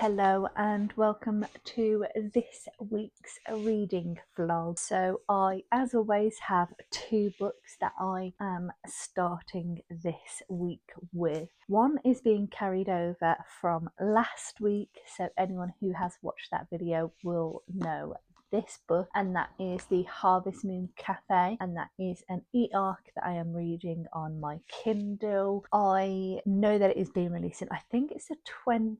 Hello and welcome to this week's reading vlog. So I, as always, have two books that I am starting this week with. One is being carried over from last week, so anyone who has watched that video will know this book, and that is the Harvest Moon Café, and that is an e-arc that I am reading on my Kindle. I know that it is being released in, I think it's the 24th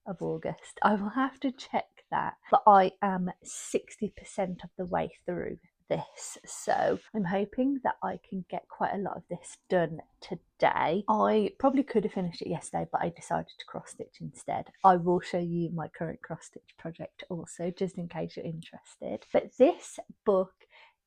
of August. I will have to check that, but I am 60% of the way through this, so I'm hoping that I can get quite a lot of this done today. I probably could have finished it yesterday, but I decided to cross stitch instead. I will show you my current cross stitch project also, just in case you're interested. But this book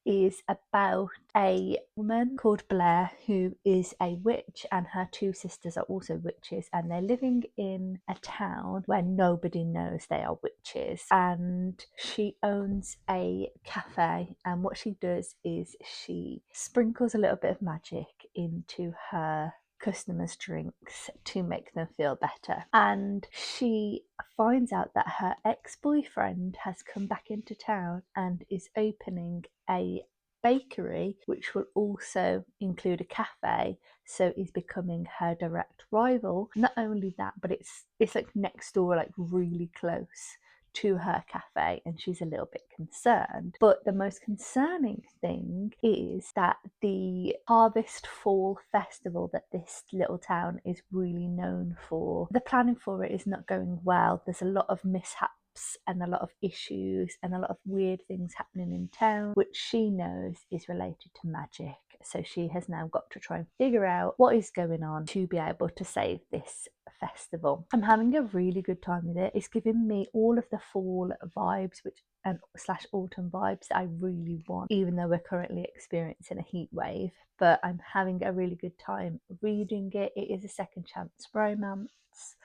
is about a woman called Blair who is a witch, and her two sisters are also witches, and they're living in a town where nobody knows they are witches, and she owns a cafe, and what she does is she sprinkles a little bit of magic into her customers' drinks to make them feel better. And she finds out that her ex-boyfriend has come back into town and is opening a bakery which will also include a cafe, so is becoming her direct rival. Not only that, but it's like next door, like really close to her cafe, and she's a little bit concerned. But the most concerning thing is that the Harvest Fall Festival that this little town is really known for, the planning for it is not going well. There's a lot of mishaps and a lot of issues and a lot of weird things happening in town, which she knows is related to magic. So she has now got to try and figure out what is going on to be able to save this festival. I'm having a really good time with it. It's giving me all of the fall vibes, which and slash autumn vibes that I really want, even though we're currently experiencing a heat wave. But I'm having a really good time reading it. It is a second chance romance.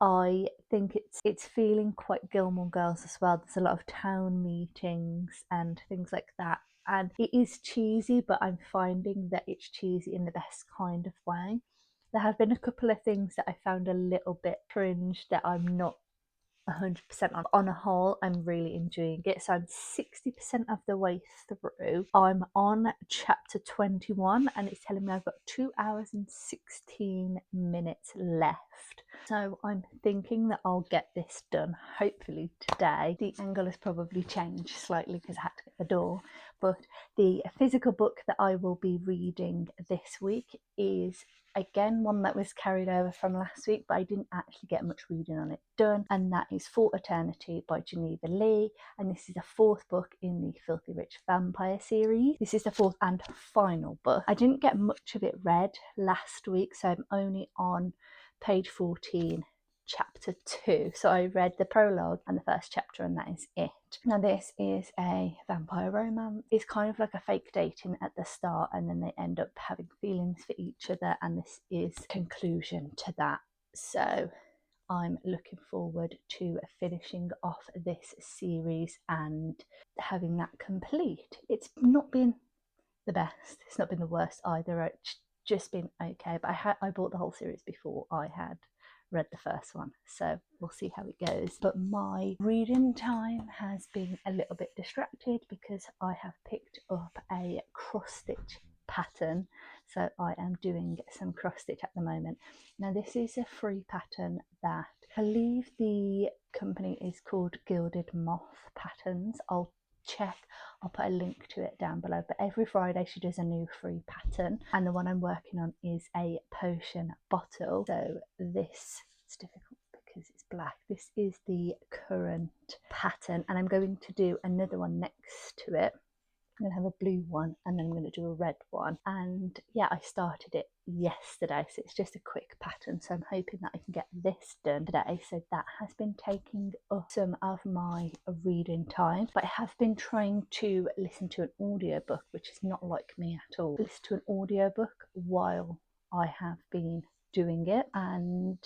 I think it's feeling quite Gilmore Girls as well. There's a lot of town meetings and things like that, and it is cheesy, but I'm finding that it's cheesy in the best kind of way. There have been a couple of things that I found a little bit cringe that I'm not 100% on. On a whole, I'm really enjoying it. So I'm 60% of the way through. I'm on chapter 21 and it's telling me I've got 2 hours and 16 minutes left. So I'm thinking that I'll get this done hopefully today. The angle has probably changed slightly because I had to get the door, but the physical book that I will be reading this week is again one that was carried over from last week, but I didn't actually get much reading on it done, and that is For Eternity by Geneva Lee, and this is the fourth book in the Filthy Rich Vampire series. This is the fourth and final book. I didn't get much of it read last week, so I'm only on page 14, chapter 2. So I read the prologue and the first chapter, and that is it. Now this is a vampire romance. It's kind of like a fake dating at the start, and then they end up having feelings for each other, and this is conclusion to that. So I'm looking forward to finishing off this series and having that complete. It's not been the best, it's not been the worst either, it's just been okay, but I bought the whole series before I had read the first one, so we'll see how it goes. But my reading time has been a little bit distracted because I have picked up a cross stitch pattern, so I am doing some cross stitch at the moment. Now this is a free pattern that I believe the company is called Gilded Moth Patterns. I'll check, I'll put a link to it down below, but every Friday she does a new free pattern, and the one I'm working on is a potion bottle. So this, it's difficult because it's black, this is the current pattern, and I'm going to do another one next to it. I'm going to have a blue one and then I'm going to do a red one, and yeah, I started it yesterday, so it's just a quick pattern, so I'm hoping that I can get this done today. So that has been taking up some of my reading time, but I have been trying to listen to an audiobook, which is not like me at all. Listen to an audiobook while I have been doing it, and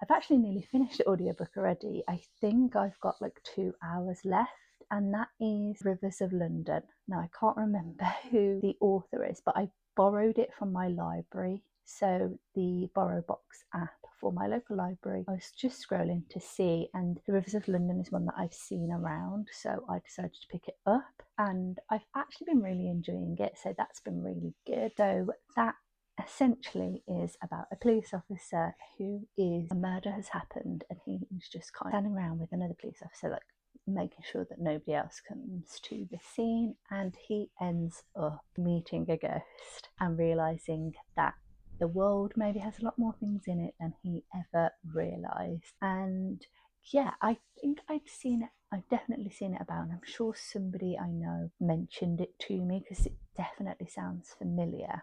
I've actually nearly finished the audiobook already. I think I've got like 2 hours left, and that is Rivers of London. Now I can't remember who the author is, but I borrowed it from my library, so the Borrow Box app for for my local library. I was just scrolling to see, and The Rivers of London is one that I've seen around, so I decided to pick it up, and I've actually been really enjoying it, so that's been really good. So that essentially is about a police officer who is, a murder has happened, and he is just kind of standing around with another police officer, like making sure that nobody else comes to the scene, and he ends up meeting a ghost and realizing that the world maybe has a lot more things in it than he ever realized. And yeah, I think I've definitely seen it about, and I'm sure somebody I know mentioned it to me because it definitely sounds familiar,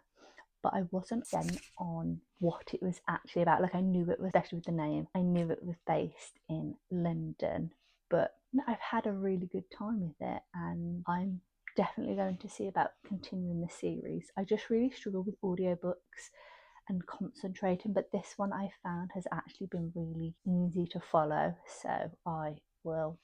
but I wasn't sent on what it was actually about. Like, I knew it was, especially with the name, I knew it was based in London, but I've had a really good time with it, and I'm definitely going to see about continuing the series. I just really struggle with audiobooks and concentrating, but this one I found has actually been really easy to follow, so I will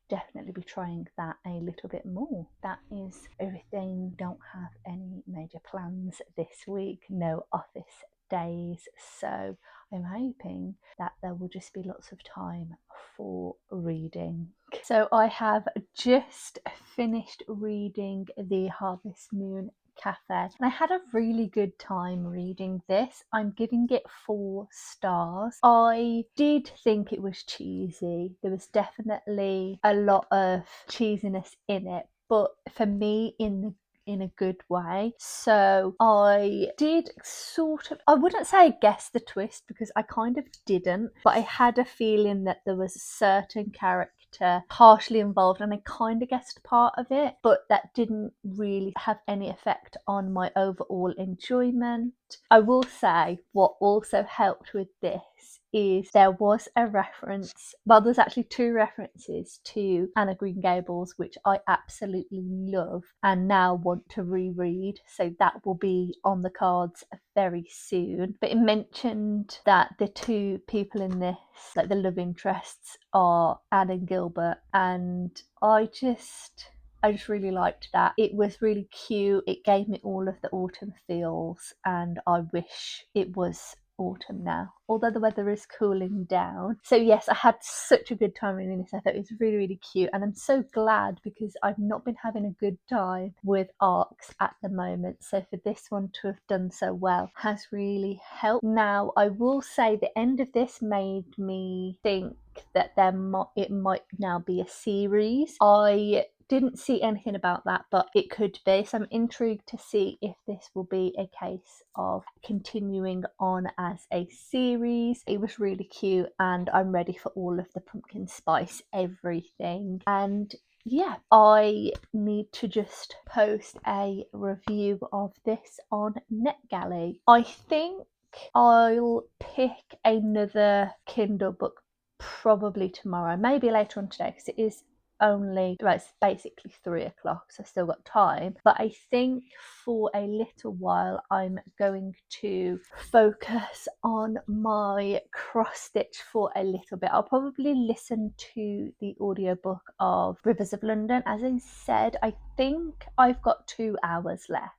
definitely be trying that a little bit more. That is everything. Don't have any major plans this week, no office days, so I'm hoping that there will just be lots of time for reading. So I have just finished reading The Harvest Moon Café, and I had a really good time reading this. I'm giving it 4 stars. I did think it was cheesy. There was definitely a lot of cheesiness in it, but for me, in a good way. So I did sort of, I wouldn't say I guessed the twist because I kind of didn't, but I had a feeling that there was a certain character partially involved, and I kind of guessed part of it, but that didn't really have any effect on my overall enjoyment. I will say what also helped with this is there was a reference, well, there's actually 2 references to Anne of Green Gables, which I absolutely love and now want to reread, so that will be on the cards very soon. But it mentioned that the 2 people in this, like the love interests, are Anne and Gilbert, and I just really liked that. It was really cute. It gave me all of the autumn feels, and I wish it was autumn now, although the weather is cooling down. So yes, I had such a good time reading this. I thought it was really, really cute, and I'm so glad because I've not been having a good time with arcs at the moment, so for this one to have done so well has really helped. Now, I will say the end of this made me think that it might now be a series. I didn't see anything about that, but it could be, so I'm intrigued to see if this will be a case of continuing on as a series. It was really cute, and I'm ready for all of the pumpkin spice everything. And yeah, I need to just post a review of this on NetGalley. I think I'll pick another Kindle book probably tomorrow, maybe later on today, because it is only, well, it's basically 3 o'clock, so I've still got time. But I think for a little while I'm going to focus on my cross stitch for a little bit. I'll probably listen to the audiobook of Rivers of London. As I said, I think I've got 2 hours left,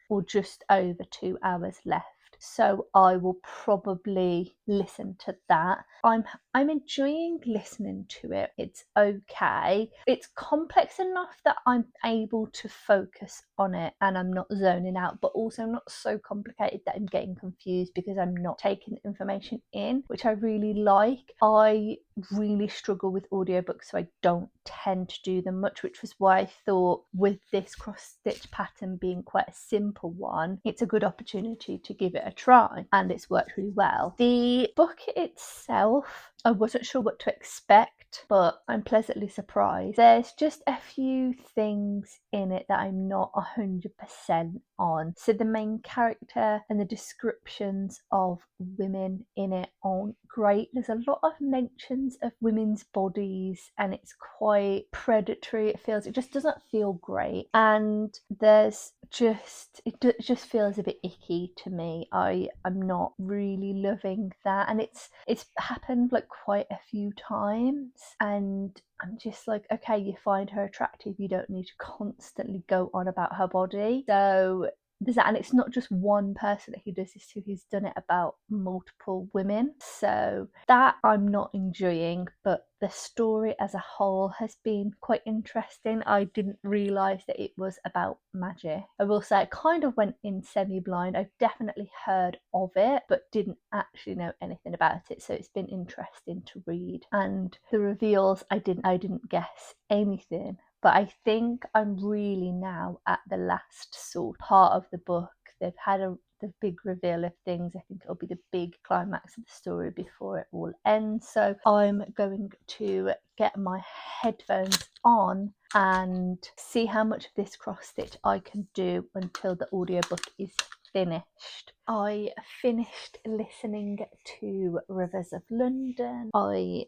or just over 2 hours left, so I will probably listen to that. I'm enjoying listening to it. It's okay. It's complex enough that I'm able to focus on it and I'm not zoning out, but also not so complicated that I'm getting confused because I'm not taking information in, which I really like. I really struggle with audiobooks, so I don't tend to do them much, which was why I thought with this cross stitch pattern being quite a simple one, it's a good opportunity to give it a try, and it's worked really well. The book itself, I wasn't sure what to expect, but I'm pleasantly surprised. There's just a few things in it that I'm not 100% on. So the main character and the descriptions of women in it aren't great. There's a lot of mentions of women's bodies, and it's quite predatory. It just doesn't feel great, and it just feels a bit icky to me. I'm not really loving that, and it's happened like quite a few times, and I'm just like, okay, you find her attractive, you don't need to constantly go on about her body. So there's that, and it's not just one person that he does this to, he's done it about multiple women. So that I'm not enjoying, but the story as a whole has been quite interesting. I didn't realise that it was about magic. I will say I kind of went in semi-blind. I've definitely heard of it, but didn't actually know anything about it. So it's been interesting to read. And the reveals, I didn't guess anything. But I think I'm really now at the last sort part of the book. They've had the big reveal of things. I think it'll be the big climax of the story before it all ends. So I'm going to get my headphones on and see how much of this cross stitch I can do until the audiobook is finished. I finished listening to Rivers of London. I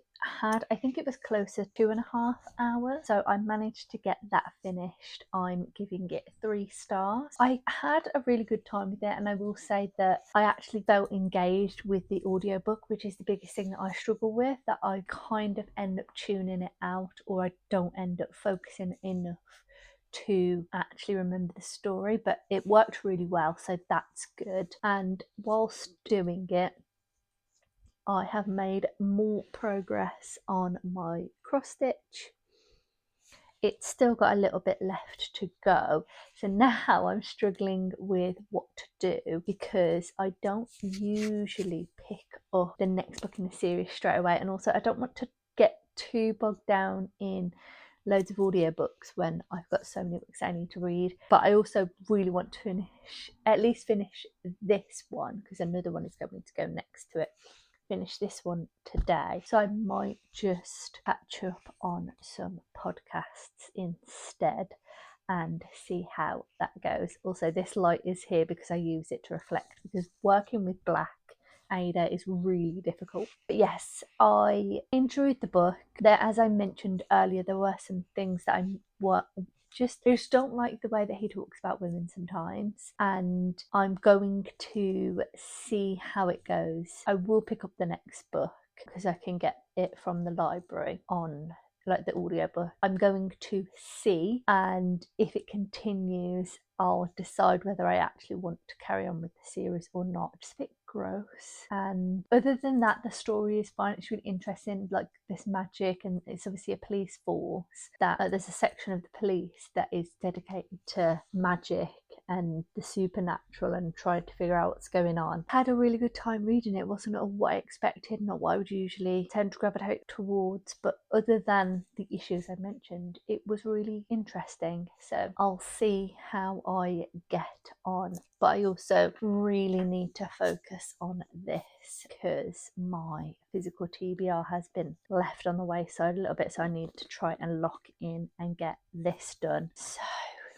think it was closer to 2.5 hours, so I managed to get that finished. I'm giving it 3 stars. I had a really good time with it, and I will say that I actually felt engaged with the audiobook, which is the biggest thing that I struggle with, that I kind of end up tuning it out, or I don't end up focusing enough to actually remember the story. But it worked really well, so that's good. And whilst doing it, I have made more progress on my cross stitch. It's still got a little bit left to go, so now I'm struggling with what to do, because I don't usually pick up the next book in the series straight away, and also I don't want to get too bogged down in loads of audiobooks when I've got so many books I need to read. But I also really want to at least finish this one, because another one is going to go next to it. Finish this one today, so I might just catch up on some podcasts instead and see how that goes. Also, this light is here because I use it to reflect, because working with black Ada is really difficult. But yes, I enjoyed the book. There, as I mentioned earlier, there were some things that I just don't like the way that he talks about women sometimes, and I'm going to see how it goes. I will pick up the next book because I can get it from the library on like the audiobook. I'm going to see, and if it continues, I'll decide whether I actually want to carry on with the series or not. It's a bit gross, and other than that, the story is fine. It's really interesting, like this magic, and it's obviously a police force that there's a section of the police that is dedicated to magic and the supernatural and trying to figure out what's going on. Had a really good time reading it. Wasn't what I expected, not what I would usually tend to gravitate towards, but other than the issues I mentioned, it was really interesting. So I'll see how I get on. But I also really need to focus on this because my physical TBR has been left on the wayside a little bit, so I need to try and lock in and get this done. So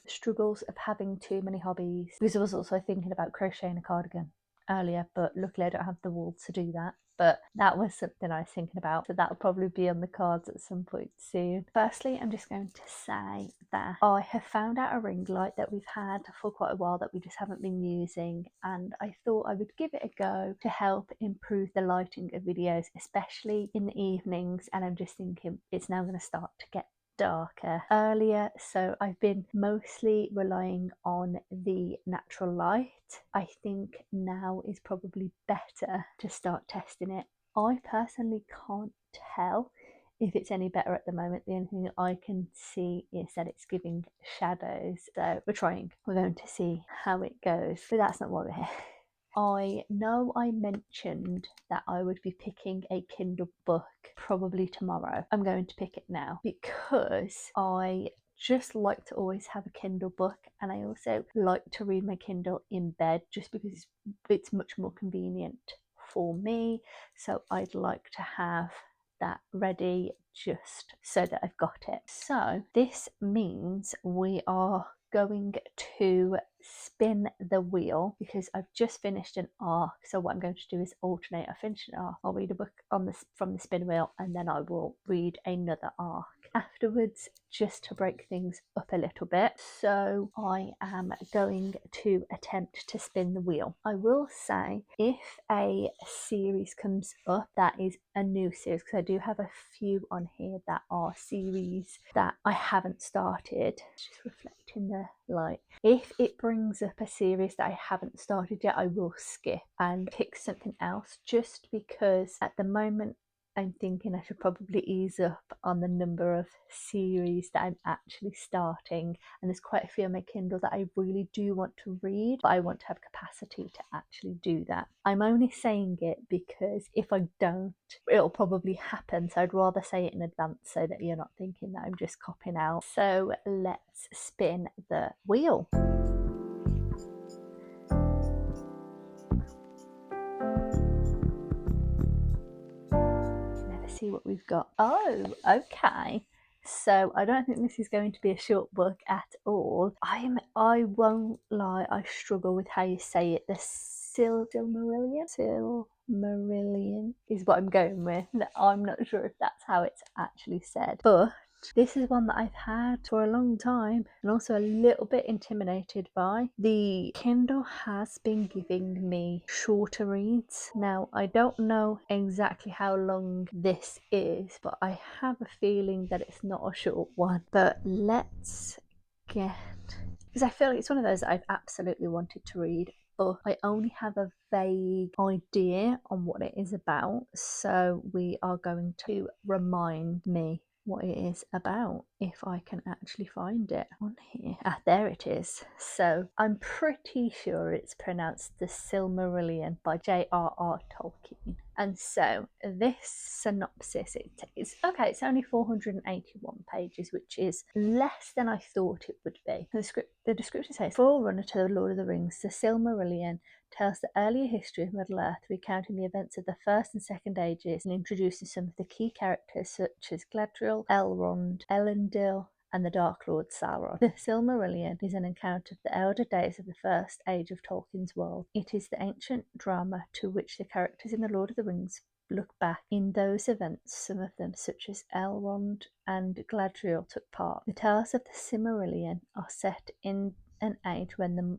the struggles of having too many hobbies, because I was also thinking about crocheting a cardigan earlier, but luckily I don't have the wool to do that. But that was something I was thinking about, so that'll probably be on the cards at some point soon. Firstly, I'm just going to say that I have found out a ring light that we've had for quite a while that we just haven't been using, and I thought I would give it a go to help improve the lighting of videos, especially in the evenings. And I'm just thinking it's now going to start to get darker earlier, so I've been mostly relying on the natural light. I think now is probably better to start testing it. I personally can't tell if it's any better at the moment. The only thing I can see is that it's giving shadows, so we're going to see how it goes, but that's not why we're here. I know I mentioned that I would be picking a Kindle book probably tomorrow. I'm going to pick it now because I just like to always have a Kindle book, and I also like to read my Kindle in bed just because it's much more convenient for me. So I'd like to have that ready just so that I've got it. So this means we are going to spin the wheel because I've just finished an arc. So what I'm going to do is alternate. I finish an arc, I'll read a book from the spin wheel, and then I will read another arc afterwards, just to break things up a little bit. So I am going to attempt to spin the wheel. I will say if a series comes up that is a new series, because I do have a few on here that are series that I haven't started. Just reflect in the light. If it brings up a series that I haven't started yet, I will skip and pick something else, just because at the moment I'm thinking I should probably ease up on the number of series that I'm actually starting, and there's quite a few on my Kindle that I really do want to read, but I want to have capacity to actually do that. I'm only saying it because if I don't, it'll probably happen, so I'd rather say it in advance so that you're not thinking that I'm just copping out. So let's spin the wheel. See what we've got. Oh, okay. So I don't think this is going to be a short book at all. I won't lie, I struggle with how you say it. The Silmarillion is what I'm going with. I'm not sure if that's how it's actually said, but this is one that I've had for a long time and also a little bit intimidated by. The Kindle has been giving me shorter reads. Now, I don't know exactly how long this is, but I have a feeling that it's not a short one. But let's get... because I feel like it's one of those that I've absolutely wanted to read, but I only have a vague idea on what it is about. So we are going to remind me what it is about if I can actually find it on here. Ah, there it is. So I'm pretty sure it's pronounced The Silmarillion by J.R.R. Tolkien. And so this synopsis, it's okay, it's only 481 pages, which is less than I thought it would be. The description says, forerunner to the Lord of the Rings, The Silmarillion tells the earlier history of Middle-earth, recounting the events of the First and Second Ages and introducing some of the key characters such as Galadriel, Elrond, Elendil, and the Dark Lord Sauron. The Silmarillion is an account of the elder days of the first age of Tolkien's world. It is the ancient drama to which the characters in The Lord of the Rings look back. In those events, some of them, such as Elrond and Galadriel, took part. The tales of the Silmarillion are set in an age when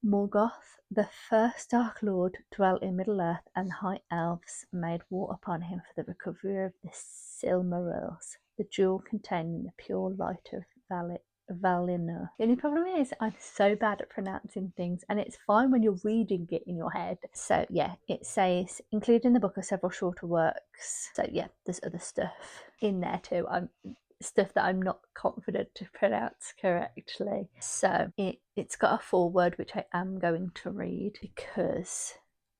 Morgoth, the first Dark Lord, dwelt in Middle-earth, and High Elves made war upon him for the recovery of the Silmarils, the jewel containing the pure light of Valinor. The only problem is I'm so bad at pronouncing things, and it's fine when you're reading it in your head. So yeah, it says, included in the book are several shorter works. So yeah, there's other stuff in there too. Stuff that I'm not confident to pronounce correctly. So it's got a foreword which I am going to read, because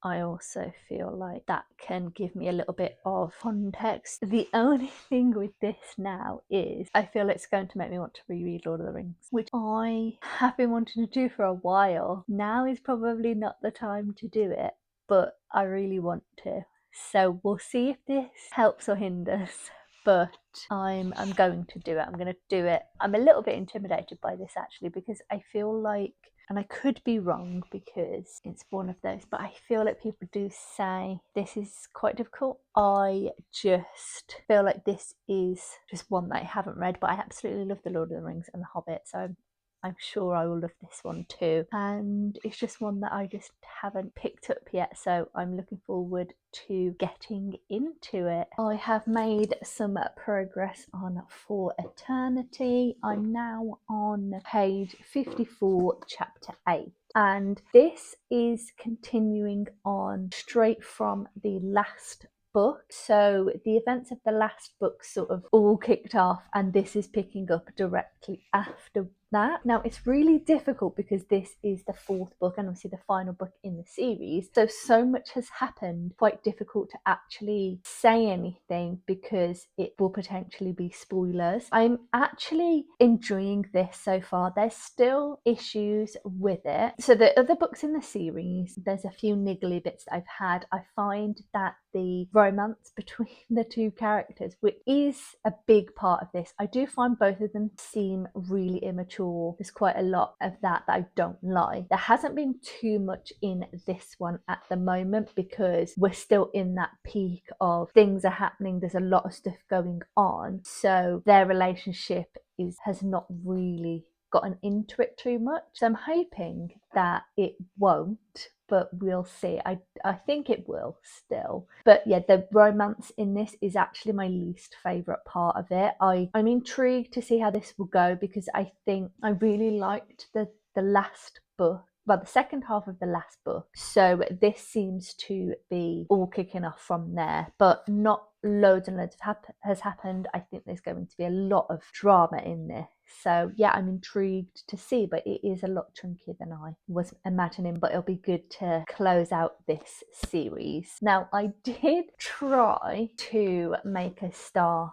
I also feel like that can give me a little bit of context. The only thing with this now is I feel it's going to make me want to reread Lord of the Rings, which I have been wanting to do for a while. Now is probably not the time to do it, but I really want to. So we'll see if this helps or hinders. But I'm going to do it. I'm going to do it. I'm a little bit intimidated by this actually, because I feel like, and I could be wrong because it's one of those, but I feel like people do say this is quite difficult. I just feel like this is just one that I haven't read, but I absolutely love The Lord of the Rings and The Hobbit, so I'm sure I will love this one too. And it's just one that I just haven't picked up yet, so I'm looking forward to getting into it. I have made some progress on For Eternity. I'm now on page 54, chapter 8. And this is continuing on straight from the last book. So the events of the last book sort of all kicked off, and this is picking up directly after that. Now it's really difficult because this is the fourth book and obviously the final book in the series, so much has happened, quite difficult to actually say anything because it will potentially be spoilers. I'm actually enjoying this so far. There's still issues with it. So the other books in the series, there's a few niggly bits that I've had. I find that the romance between the two characters, which is a big part of this, I do find both of them seem really immature. There's quite a lot of that I don't like. There hasn't been too much in this one at the moment because we're still in that peak of things are happening, there's a lot of stuff going on, so their relationship has not really gotten into it too much. So I'm hoping that it won't, but we'll see. I think it will still. But yeah, the romance in this is actually my least favourite part of it. I'm intrigued to see how this will go, because I think I really liked the last book, well, the second half of the last book. So this seems to be all kicking off from there, but not loads and loads has happened. I think there's going to be a lot of drama in this. So yeah, I'm intrigued to see, but it is a lot chunkier than I was imagining, but it'll be good to close out this series. Now, I did try to make a start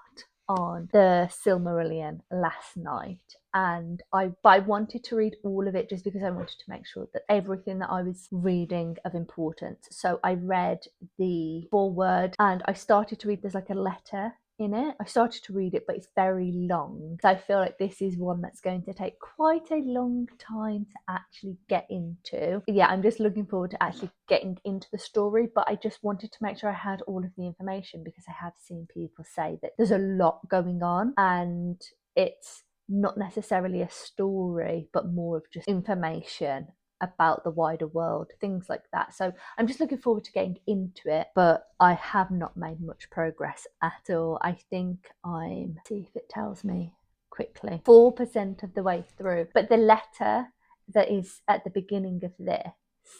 on the Silmarillion last night, and I wanted to read all of it just because I wanted to make sure that everything that I was reading of importance. So I read the foreword and I started to read, there's like a letter in it. I started to read it, but it's very long. So I feel like this is one that's going to take quite a long time to actually get into. Yeah, I'm just looking forward to actually getting into the story, but I just wanted to make sure I had all of the information, because I have seen people say that there's a lot going on and it's not necessarily a story, but more of just information about the wider world, things like that. So I'm just looking forward to getting into it, but I have not made much progress at all. I think I'm, see if it tells me quickly, 4% of the way through. But the letter that is at the beginning of this,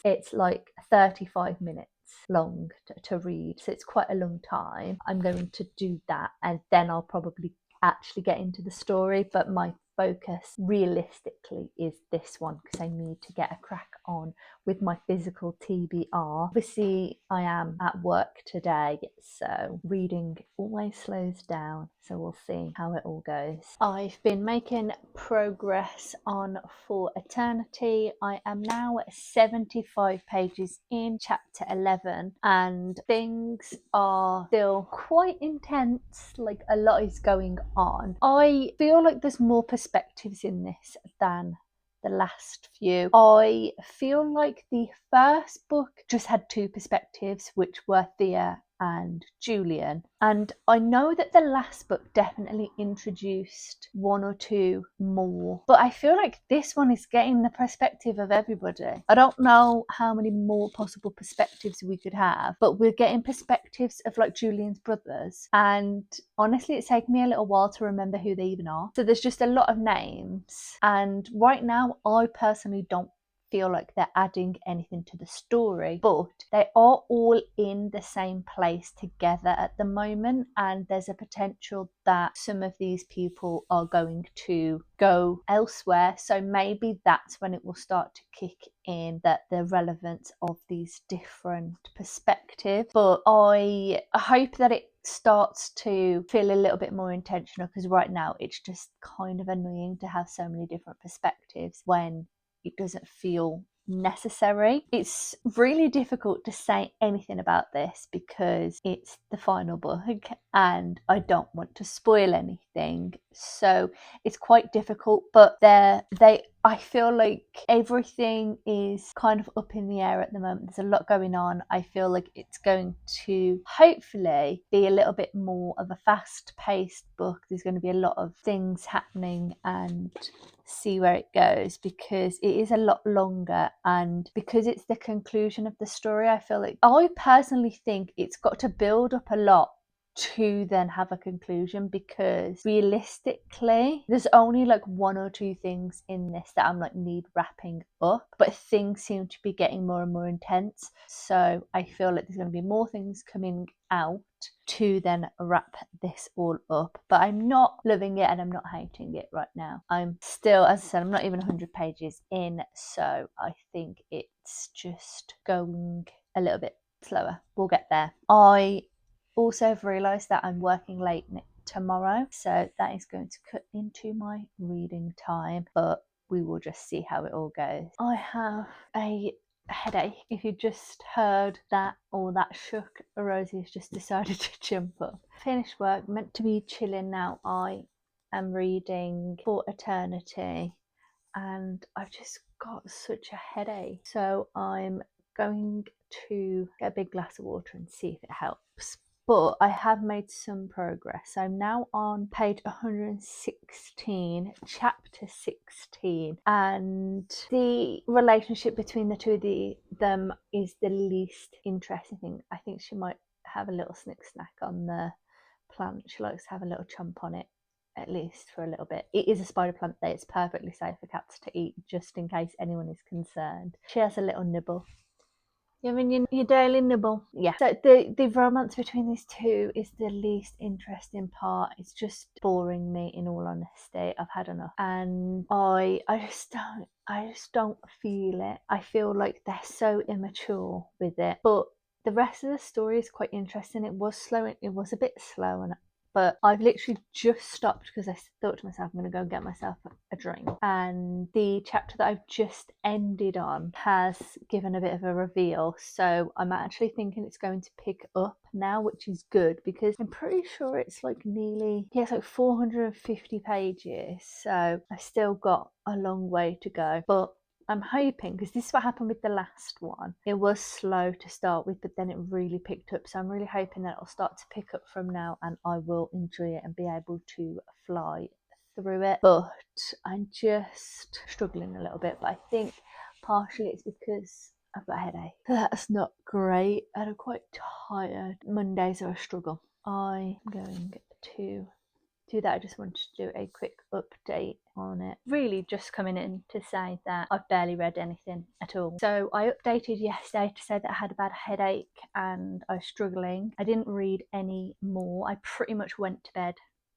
it's like 35 minutes long to read, so it's quite a long time. I'm going to do that and then I'll probably actually get into the story, but my focus realistically is this one, because I need to get a crack on with my physical TBR. Obviously I am at work today, so reading always slows down, so we'll see how it all goes. I've been making progress on For Eternity. I am now at 75 pages in chapter 11 and things are still quite intense, like a lot is going on. I feel like there's more perspectives in this than the last few. I feel like the first book just had two perspectives, which were Thea and Julian, and I know that the last book definitely introduced one or two more, but I feel like this one is getting the perspective of everybody. I don't know how many more possible perspectives we could have, but we're getting perspectives of like Julian's brothers, and honestly it's taken me a little while to remember who they even are. So there's just a lot of names, and right now I personally don't feel like they're adding anything to the story, but they are all in the same place together at the moment, and there's a potential that some of these people are going to go elsewhere, so maybe that's when it will start to kick in, that the relevance of these different perspectives. But I hope that it starts to feel a little bit more intentional, because right now it's just kind of annoying to have so many different perspectives when it doesn't feel necessary. It's really difficult to say anything about this because it's the final book and I don't want to spoil anything, so it's quite difficult. But I feel like everything is kind of up in the air at the moment. There's a lot going on. I feel like it's going to hopefully be a little bit more of a fast-paced book. There's going to be a lot of things happening and see where it goes, because it is a lot longer, and because it's the conclusion of the story, I feel like, I personally think it's got to build up a lot to then have a conclusion, because realistically there's only like one or two things in this that I'm like need wrapping up, but things seem to be getting more and more intense, so I feel like there's going to be more things coming out to then wrap this all up. But I'm not loving it and I'm not hating it right now. I'm still, as I said, I'm not even 100 pages in, so I think it's just going a little bit slower. We'll get there. I also have realised that I'm working late tomorrow, so that is going to cut into my reading time, but we will just see how it all goes. I have a headache. If you just heard that or that shook, Rosie has just decided to jump up. Finished work, meant to be chilling now. I am reading For Eternity and I've just got such a headache, so I'm going to get a big glass of water and see if it helps. but I have made some progress. So I'm now on page 116, chapter 16, and the relationship between the two of them is the least interesting thing. I think she might have a little snack on the plant. She likes to have a little chomp on it, at least for a little bit. It is a spider plant that it's perfectly safe for cats to eat, just in case anyone is concerned. She has a little nibble. You having your daily nibble? Yeah. So the romance between these two is the least interesting part. It's just boring me, in all honesty. I've had enough. And I just don't feel it. I feel like they're so immature with it. But the rest of the story is quite interesting. It was slow. It was a bit slow, but I've literally just stopped because I thought to myself, I'm going to go and get myself a drink. And the chapter that I've just ended on has given a bit of a reveal. So I'm actually thinking it's going to pick up now, which is good because I'm pretty sure it's like it's like 450 pages. So I've still got a long way to go. But I'm hoping, because this is what happened with the last one. It was slow to start with, but then it really picked up. So I'm really hoping that it'll start to pick up from now and I will enjoy it and be able to fly through it. But I'm just struggling a little bit. But I think partially it's because I've got a headache. That's not great. And I'm quite tired. Mondays are a struggle. I'm going to do that. I just wanted to do a quick update on it. Really just coming in to say that I've barely read anything at all. So I updated yesterday to say that I had a bad headache and I was struggling. I didn't read any more. I pretty much went to bed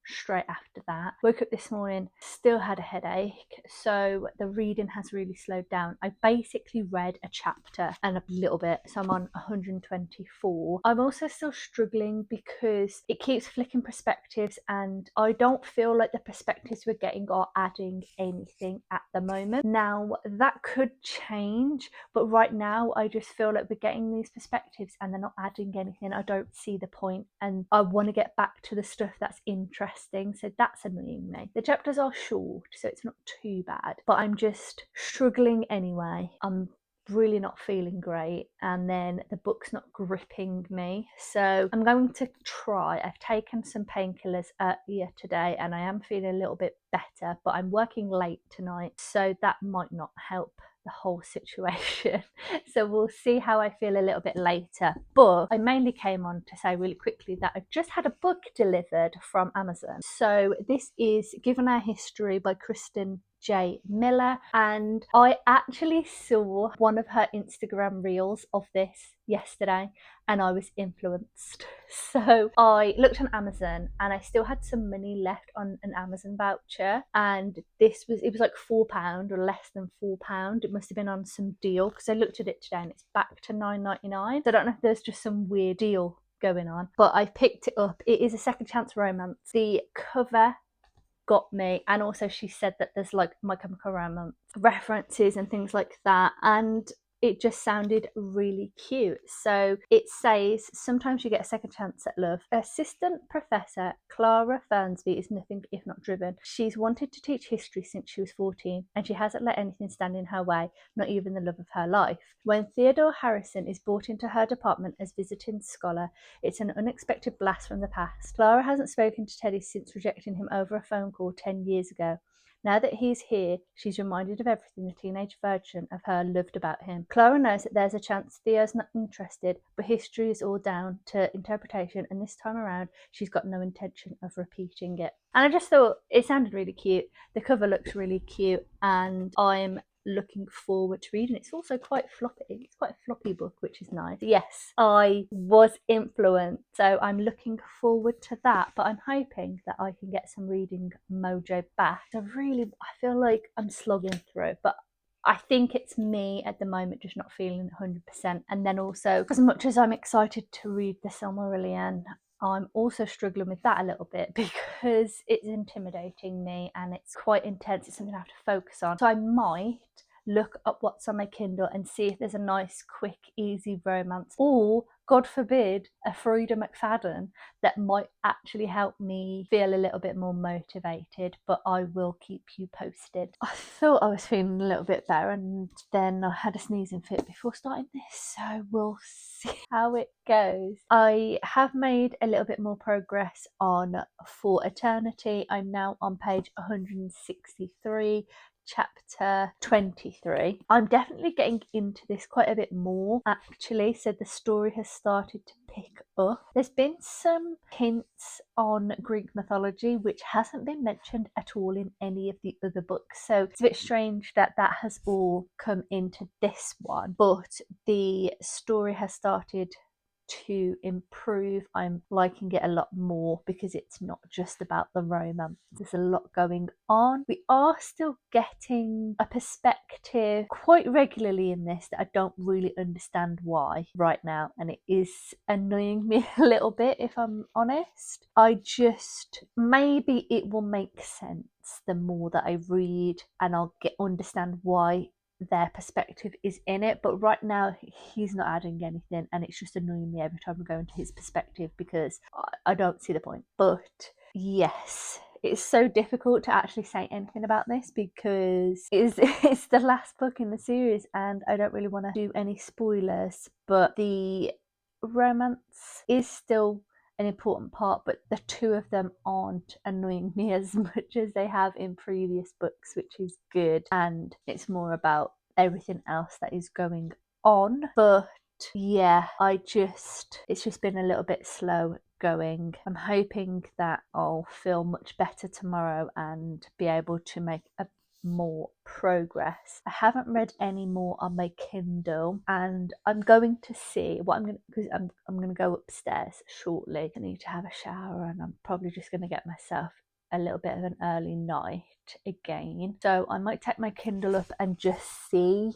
straight after that. Woke up this morning, still had a headache, so the reading has really slowed down. I basically read a chapter and a little bit, so I'm on 124. I'm also still struggling because it keeps flicking perspectives and I don't feel like the perspectives we're getting are adding anything at the moment. Now that could change, but right now I just feel like we're getting these perspectives and they're not adding anything. I don't see the point and I want to get back to the stuff that's interesting. So that's annoying me. The chapters are short, so it's not too bad, but I'm just struggling anyway. I'm really not feeling great, and then the book's not gripping me, so I'm going to try. I've taken some painkillers earlier today and I am feeling a little bit better, but I'm working late tonight, so that might not help the whole situation. So we'll see how I feel a little bit later. But I mainly came on to say really quickly that I've just had a book delivered from Amazon. So this is Given Our History by Kristen J. Miller, and I actually saw one of her Instagram reels of this yesterday and I was influenced. So I looked on Amazon and I still had some money left on an Amazon voucher, and it was like £4 or less than £4. It must have been on some deal because I looked at it today and it's back to £9.99. So I don't know if there's just some weird deal going on, but I picked it up. It is a second chance romance. The cover got me, and also she said that there's like My Chemical Romance references and things like that, and it just sounded really cute. So it says, sometimes you get a second chance at love. Assistant Professor Clara Fernsby is nothing if not driven. She's wanted to teach history since she was 14 and she hasn't let anything stand in her way, not even the love of her life. When Theodore Harrison is brought into her department as visiting scholar, it's an unexpected blast from the past. Clara hasn't spoken to Teddy since rejecting him over a phone call 10 years ago. Now that he's here, she's reminded of everything the teenage version of her loved about him. Clara knows that there's a chance Theo's not interested, but history is all down to interpretation, and this time around, she's got no intention of repeating it. And I just thought it sounded really cute. The cover looks really cute, and I'm looking forward to reading. It's also quite floppy. It's quite a floppy book, which is nice. Yes, I was influenced, so I'm looking forward to that, but I'm hoping that I can get some reading mojo back. I feel like I'm slogging through, but I think it's me at the moment just not feeling 100%. And then also, as much as I'm excited to read the Silmarillion, I'm also struggling with that a little bit because it's intimidating me and it's quite intense. It's something I have to focus on. So I might look up what's on my Kindle and see if there's a nice, quick, easy romance, or God forbid, a Frida McFadden that might actually help me feel a little bit more motivated, but I will keep you posted. I thought I was feeling a little bit better, and then I had a sneezing fit before starting this, so we'll see how it goes. I have made a little bit more progress on For Eternity. I'm now on page 163. Chapter 23. I'm definitely getting into this quite a bit more actually, so the story has started to pick up. There's been some hints on Greek mythology which hasn't been mentioned at all in any of the other books, so it's a bit strange that that has all come into this one, but the story has started to improve. I'm liking it a lot more because it's not just about the romance. There's a lot going on. We are still getting a perspective quite regularly in this that I don't really understand why right now, and it is annoying me a little bit, if I'm honest. Maybe it will make sense the more that I read, and I'll understand why their perspective is in it, but right now he's not adding anything, and it's just annoying me every time I go into his perspective because I don't see the point. But yes, it's so difficult to actually say anything about this because it's the last book in the series and I don't really want to do any spoilers, but the romance is still an important part, but the two of them aren't annoying me as much as they have in previous books, which is good, and it's more about everything else that is going on. But yeah, it's just been a little bit slow going. I'm hoping that I'll feel much better tomorrow and be able to make a more progress. I haven't read any more on my Kindle, and I'm going to see what because I'm going to go upstairs shortly. I need to have a shower, and I'm probably just going to get myself a little bit of an early night again. So I might take my Kindle up and just see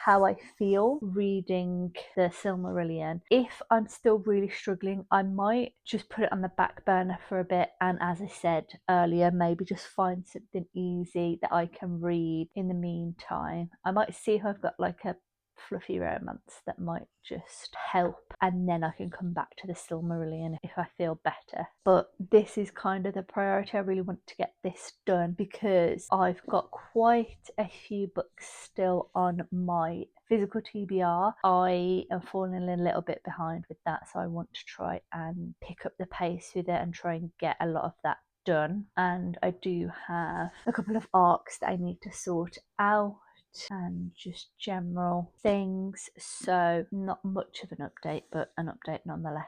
how I feel reading the Silmarillion. If I'm still really struggling, I might just put it on the back burner for a bit, and as I said earlier, maybe just find something easy that I can read in the meantime. I might see if I've got like a fluffy romance that might just help, and then I can come back to the Silmarillion if I feel better. But this is kind of the priority. I really want to get this done because I've got quite a few books still on my physical TBR. I am falling a little bit behind with that, so I want to try and pick up the pace with it and try and get a lot of that done. And I do have a couple of arcs that I need to sort out and just general things, so not much of an update, but an update nonetheless.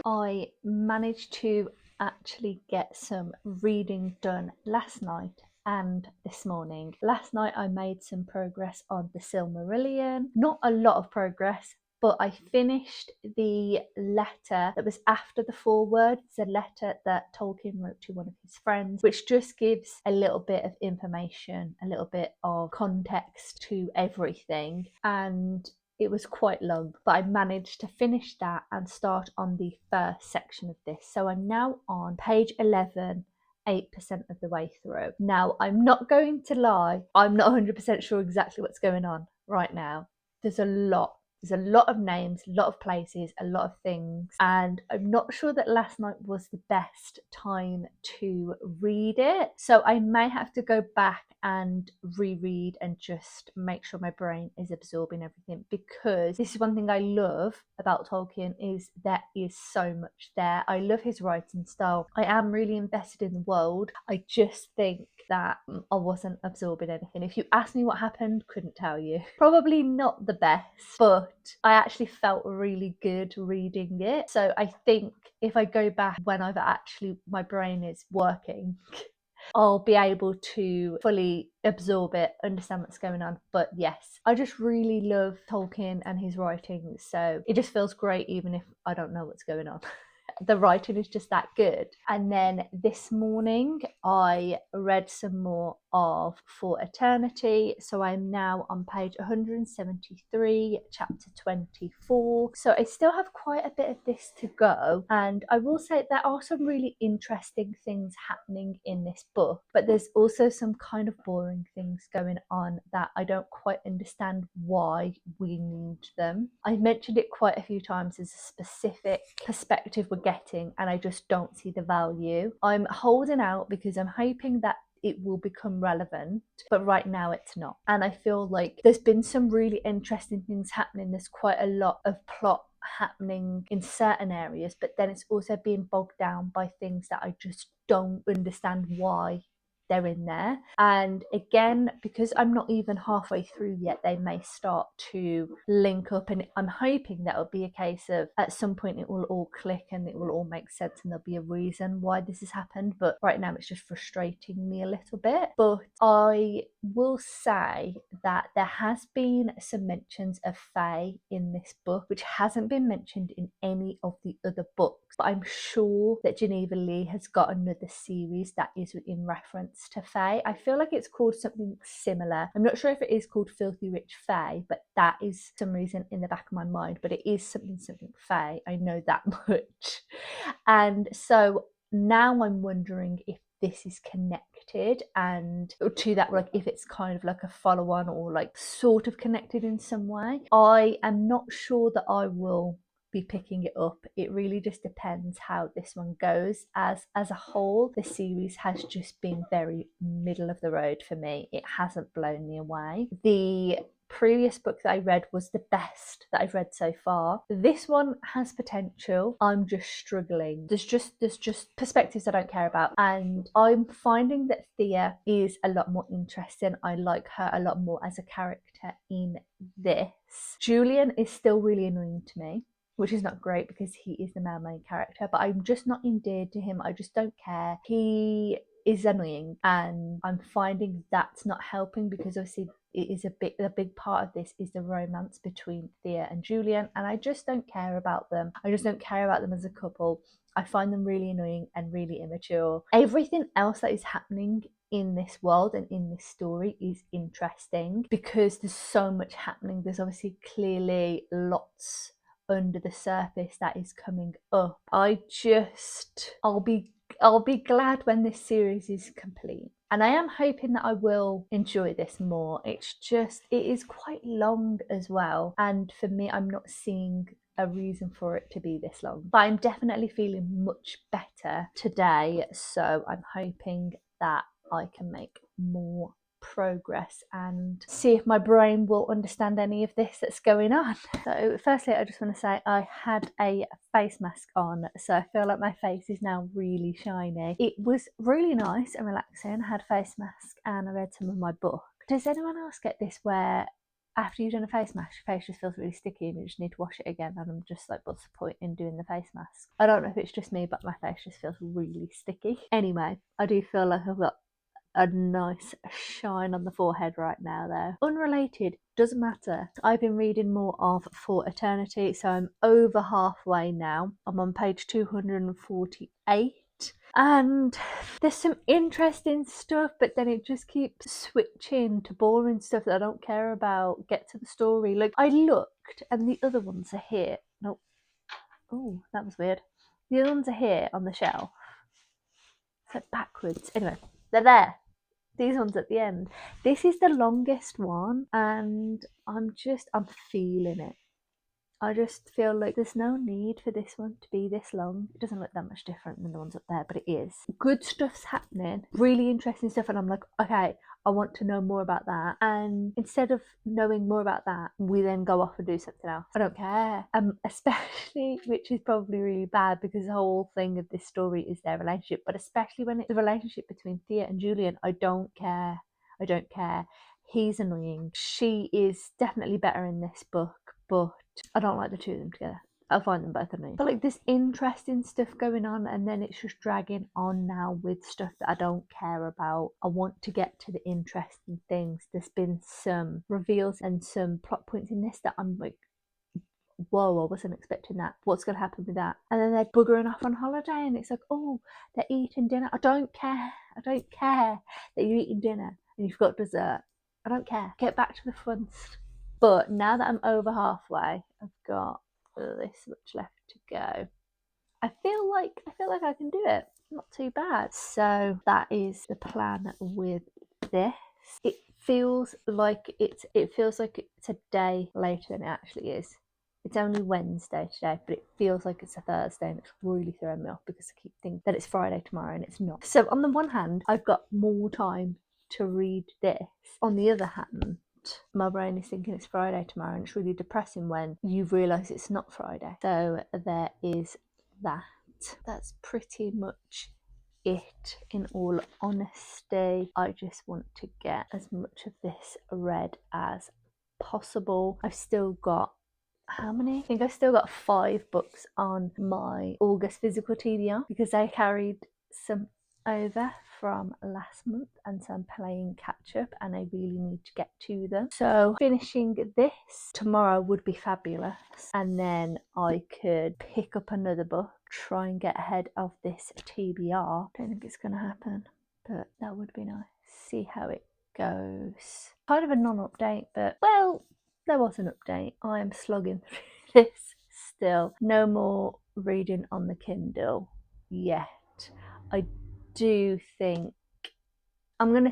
I managed to actually get some reading done last night and this morning. Last night I made some progress on the Silmarillion. Not a lot of progress, but I finished the letter that was after the foreword. It's a letter that Tolkien wrote to one of his friends, which just gives a little bit of information, a little bit of context to everything. And it was quite long, but I managed to finish that and start on the first section of this. So I'm now on page 11, 8% of the way through. Now, I'm not going to lie, I'm not 100% sure exactly what's going on right now. There's a lot of names, a lot of places, a lot of things, and I'm not sure that last night was the best time to read it. So I may have to go back and reread and just make sure my brain is absorbing everything, because this is one thing I love about Tolkien, is there is so much there. I love his writing style. I am really invested in the world. I just think that I wasn't absorbing anything. If you asked me what happened, couldn't tell you. Probably not the best, but I actually felt really good reading it. So I think if I go back when my brain is working, I'll be able to fully absorb it, understand what's going on. But yes, I just really love Tolkien and his writing, so it just feels great even if I don't know what's going on. the writing is just that good. And then this morning I read some more of For Eternity, so I'm now on page 173, chapter 24, so I still have quite a bit of this to go. And I will say there are some really interesting things happening in this book, but there's also some kind of boring things going on that I don't quite understand why we need them. I mentioned it quite a few times as a specific perspective we're getting, and I just don't see the value. I'm holding out because I'm hoping that it will become relevant, but right now it's not. And I feel like there's been some really interesting things happening. There's quite a lot of plot happening in certain areas, but then it's also being bogged down by things that I just don't understand why they're in there. And again, because I'm not even halfway through yet, they may start to link up, and I'm hoping that will be a case of at some point it will all click and it will all make sense and there'll be a reason why this has happened. But right now it's just frustrating me a little bit. But I will say that there has been some mentions of Fae in this book, which hasn't been mentioned in any of the other books, but I'm sure that Geneva Lee has got another series that is in reference to Fae. I feel like it's called something similar. I'm not sure if it is called Filthy Rich Fae, but that is some reason in the back of my mind, but it is something Fae. I know that much. And so now I'm wondering if this is connected, and to that, like if it's kind of like a follow-on or like sort of connected in some way. I am not sure that I will be picking it up. It really just depends how this one goes. As a whole, the series has just been very middle of the road for me. It hasn't blown me away. The previous book that I read was the best that I've read so far. This one has potential. I'm just struggling. There's just perspectives I don't care about, and I'm finding that Thea is a lot more interesting. I like her a lot more as a character in this. Julian is still really annoying to me, which is not great because he is the male main character, but I'm just not endeared to him. I just don't care. He is annoying, and I'm finding that's not helping because obviously it is a big part of this is the romance between Thea and Julian, and I just don't care about them. I just don't care about them as a couple. I find them really annoying and really immature. Everything else that is happening in this world and in this story is interesting because there's so much happening. There's obviously clearly lots under the surface that is coming up. I'll be glad when this series is complete, and I am hoping that I will enjoy this more. It is quite long as well, and for me, I'm not seeing a reason for it to be this long, but I'm definitely feeling much better today, so I'm hoping that I can make more progress and see if my brain will understand any of this that's going on. So firstly, I just want to say I had a face mask on, so I feel like my face is now really shiny. It was really nice and relaxing. I had a face mask and I read some of my book. Does anyone else get this where after you've done a face mask, your face just feels really sticky and you just need to wash it again? And I'm just like, what's the point in doing the face mask? I don't know if it's just me, but my face just feels really sticky. Anyway, I do feel like I've got a nice shine on the forehead right now though. Unrelated, doesn't matter. I've been reading more of For Eternity, so I'm over halfway now. I'm on page 248. And there's some interesting stuff, but then it just keeps switching to boring stuff that I don't care about. Get to the story. Like, I looked and the other ones are here. Nope. Oh, that was weird. The other ones are here on the shelf. It's like backwards. Anyway, they're there. These ones at the end. This is the longest one, and I'm feeling it. I just feel like there's no need for this one to be this long. It doesn't look that much different than the ones up there, but it is. Good stuff's happening, really interesting stuff, and I'm like, okay, I want to know more about that. And instead of knowing more about that, we then go off and do something else. I don't care. Especially, which is probably really bad because the whole thing of this story is their relationship, but especially when it's the relationship between Thea and Julian, I don't care. I don't care. He's annoying. She is definitely better in this book, but I don't like the two of them together. I find them both annoying. But like, there's interesting stuff going on, and then it's just dragging on now with stuff that I don't care about. I want to get to the interesting things. There's been some reveals and some plot points in this that I'm like, whoa, I wasn't expecting that. What's going to happen with that? And then they're buggering off on holiday, and it's like, oh, they're eating dinner. I don't care. I don't care that you're eating dinner and you've got dessert. I don't care. Get back to the fun stuff. But now that I'm over halfway, I've got this much left to go. I feel like I can do it. Not too bad. So that is the plan with this. It feels like it's a day later than it actually is. It's only Wednesday today, but it feels like it's a Thursday, and it's really throwing me off because I keep thinking that it's Friday tomorrow and it's not. So on the one hand, I've got more time to read this. On the other hand, my brain is thinking it's Friday tomorrow, and it's really depressing when you realise it's not Friday. So there is that. That's pretty much it, in all honesty. I just want to get as much of this read as possible. I've still got how many? I think I've still got 5 books on my August physical TBR because I carried some over from last month, and so I'm playing catch up and I really need to get to them. So finishing this tomorrow would be fabulous, and then I could pick up another book, try and get ahead of this TBR. Don't think it's going to happen, but that would be nice. See how it goes. Kind of a non-update, but well, there was an update. I am slogging through this still. No more reading on the Kindle yet. I do think I'm going to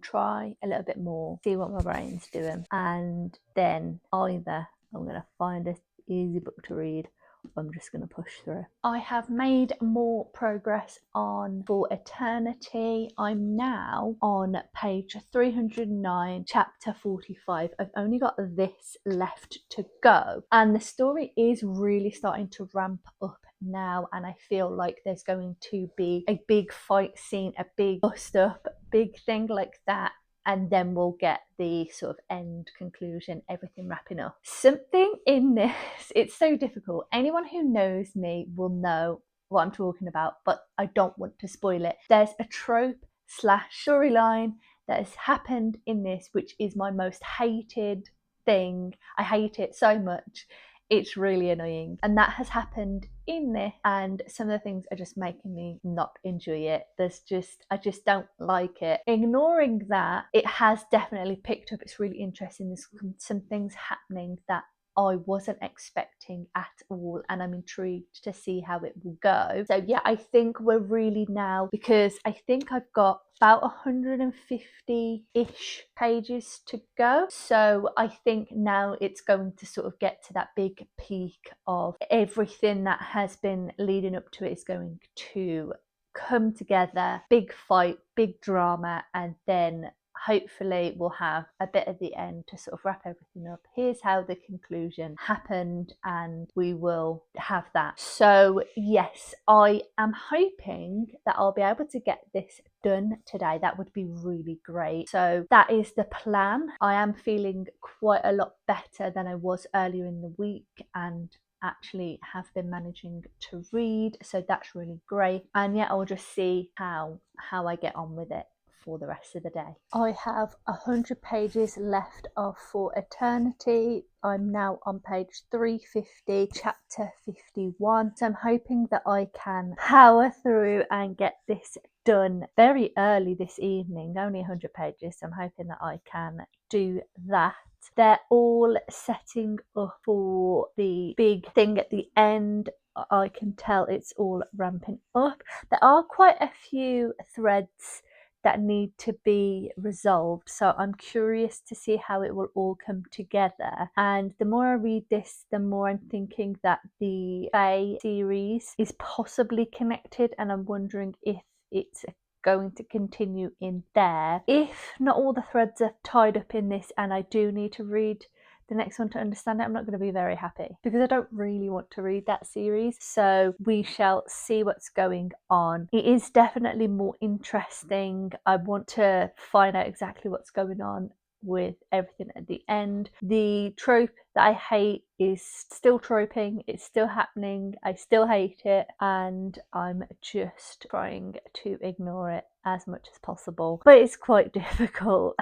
try a little bit more, see what my brain's doing, and then either I'm going to find an easy book to read, or I'm just going to push through. I have made more progress on For Eternity. I'm now on page 309, chapter 45. I've only got this left to go, and the story is really starting to ramp up now, and I feel like there's going to be a big fight scene, a big bust up, big thing like that, and then we'll get the sort of end conclusion, everything wrapping up. Something in this, it's so difficult. Anyone who knows me will know what I'm talking about, but I don't want to spoil it. There's a trope / storyline that has happened in this, which is my most hated thing. I hate it so much. It's really annoying, and that has happened in this, and some of the things are just making me not enjoy it. I just don't like it. Ignoring that, it has definitely picked up. It's really interesting. There's some things happening that I wasn't expecting at all, and I'm intrigued to see how it will go. So yeah, I think we're really now, because I think I've got about 150-ish pages to go. So I think now it's going to sort of get to that big peak of everything that has been leading up to it is going to come together. Big fight, big drama, and then hopefully we'll have a bit at the end to sort of wrap everything up. Here's how the conclusion happened, and we will have that. So yes, I am hoping that I'll be able to get this done today. That would be really great. So that is the plan. I am feeling quite a lot better than I was earlier in the week, and actually have been managing to read, so that's really great. And yeah, I'll just see how I get on with it for the rest of the day. I have 100 pages left of For Eternity. I'm now on page 350, chapter 51. So I'm hoping that I can power through and get this done very early this evening. Only 100 pages, so I'm hoping that I can do that. They're all setting up for the big thing at the end. I can tell it's all ramping up. There are quite a few threads that need to be resolved, so I'm curious to see how it will all come together. And the more I read this, the more I'm thinking that the Fae series is possibly connected, and I'm wondering if it's going to continue in there. If not all the threads are tied up in this and I do need to read the next one to understand it, I'm not going to be very happy, because I don't really want to read that series. So we shall see what's going on. It is definitely more interesting. I want to find out exactly what's going on with everything at the end. The trope that I hate is still troping. It's still happening. I still hate it, and I'm just trying to ignore it as much as possible. But it's quite difficult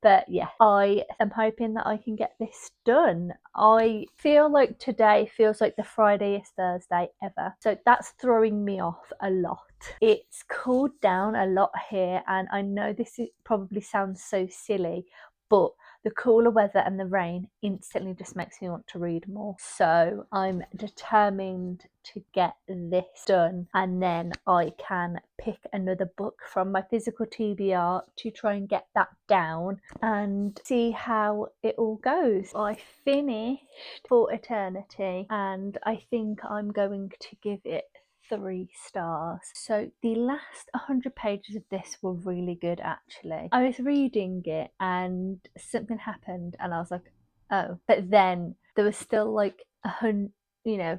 But yeah, I am hoping that I can get this done. I feel like today feels like the Friday-est Thursday ever, so that's throwing me off a lot. It's cooled down a lot here, and I know this probably sounds so silly, but the cooler weather and the rain instantly just makes me want to read more. So I'm determined to get this done, and then I can pick another book from my physical TBR to try and get that down and see how it all goes. I finished For Eternity, and I think I'm going to give it 3 stars. So the last 100 pages of this were really good actually. I was reading it and something happened and I was like, oh, but then there was still like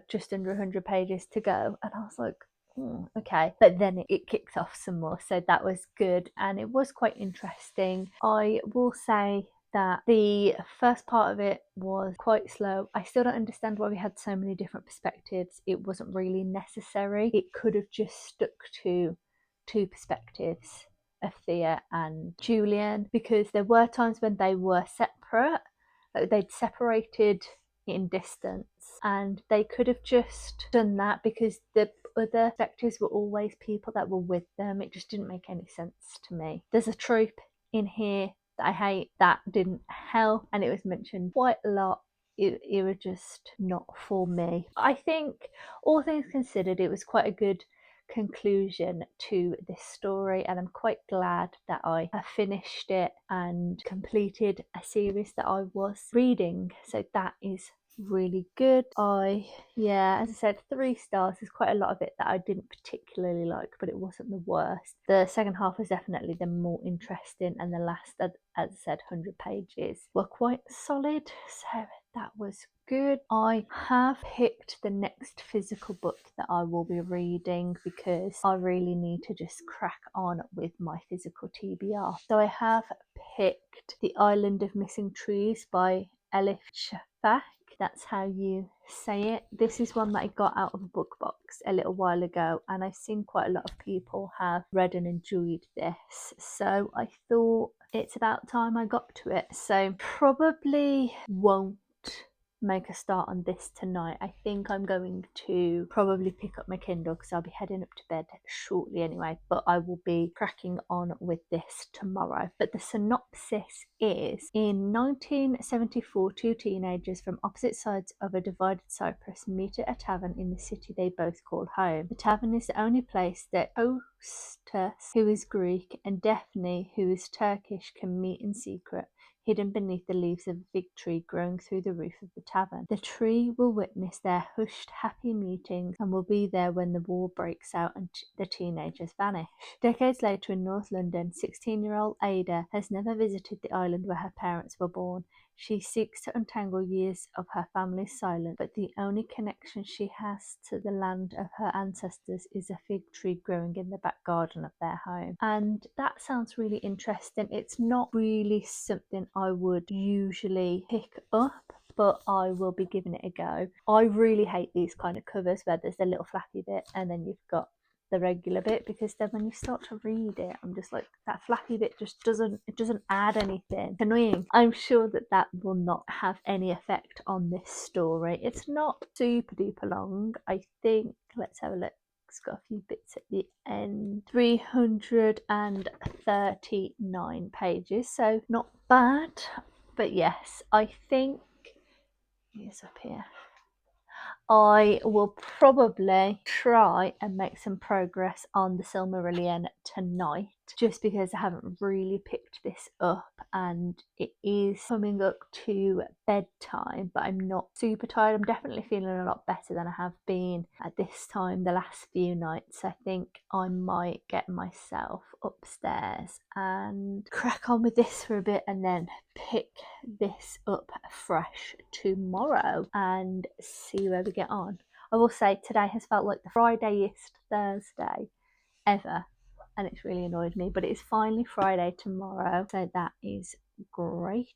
just under 100 pages to go, and I was like, okay, but then it kicked off some more, so that was good and it was quite interesting. I will say that the first part of it was quite slow. I still don't understand why we had so many different perspectives. It wasn't really necessary. It could have just stuck to 2 perspectives of Thea and Julian, because there were times when they were separate, like they'd separated in distance, and they could have just done that because the other perspectives were always people that were with them. It just didn't make any sense to me. There's a trope in here that I hate that didn't help, and it was mentioned quite a lot. It was just not for me. I think, all things considered, it was quite a good conclusion to this story, and I'm quite glad that I have finished it and completed a series that I was reading, so that is really good. As I said, 3 stars. There's quite a lot of it that I didn't particularly like, but it wasn't the worst. The second half was definitely the more interesting, and the last, as I said, 100 pages were quite solid, so that was good. I have picked the next physical book that I will be reading because I really need to just crack on with my physical TBR. So I have picked The Island of Missing Trees by Elif Shafak. That's how you say it. This is one that I got out of a book box a little while ago, and I've seen quite a lot of people have read and enjoyed this, so I thought it's about time I got to it. So probably won't make a start on this tonight. I think I'm going to probably pick up my Kindle because I'll be heading up to bed shortly anyway, but I will be cracking on with this tomorrow. But the synopsis is: in 1974, 2 teenagers from opposite sides of a divided Cyprus meet at a tavern in the city they both call home. The tavern is the only place that hostess, who is Greek, and Daphne, who is Turkish, can meet in secret, hidden beneath the leaves of a fig tree growing through the roof of the tavern. The tree will witness their hushed, happy meetings and will be there when the war breaks out and the teenagers vanish. Decades later in North London, 16-year-old Ada has never visited the island where her parents were born. She seeks to untangle years of her family's silence, but the only connection she has to the land of her ancestors is a fig tree growing in the back garden of their home. And that sounds really interesting. It's not really something I would usually pick up, but I will be giving it a go. I really hate these kind of covers where there's a little flappy bit and then you've got the regular bit, because then when you start to read it, I'm just like, that flappy bit just doesn't add anything. It's annoying. I'm sure that will not have any effect on this story. It's not super duper long. I think, let's have a look. It's got a few bits at the end. 339 pages, so not bad. But yes, I think it's up here. I will probably try and make some progress on the Silmarillion tonight, just because I haven't really picked this up and it is coming up to bedtime, but I'm not super tired. I'm definitely feeling a lot better than I have been at this time the last few nights. I think I might get myself upstairs and crack on with this for a bit and then pick this up fresh tomorrow and see where we get on. I will say today has felt like the Friday-est Thursday ever, and it's really annoyed me, but it is finally Friday tomorrow, so that is great.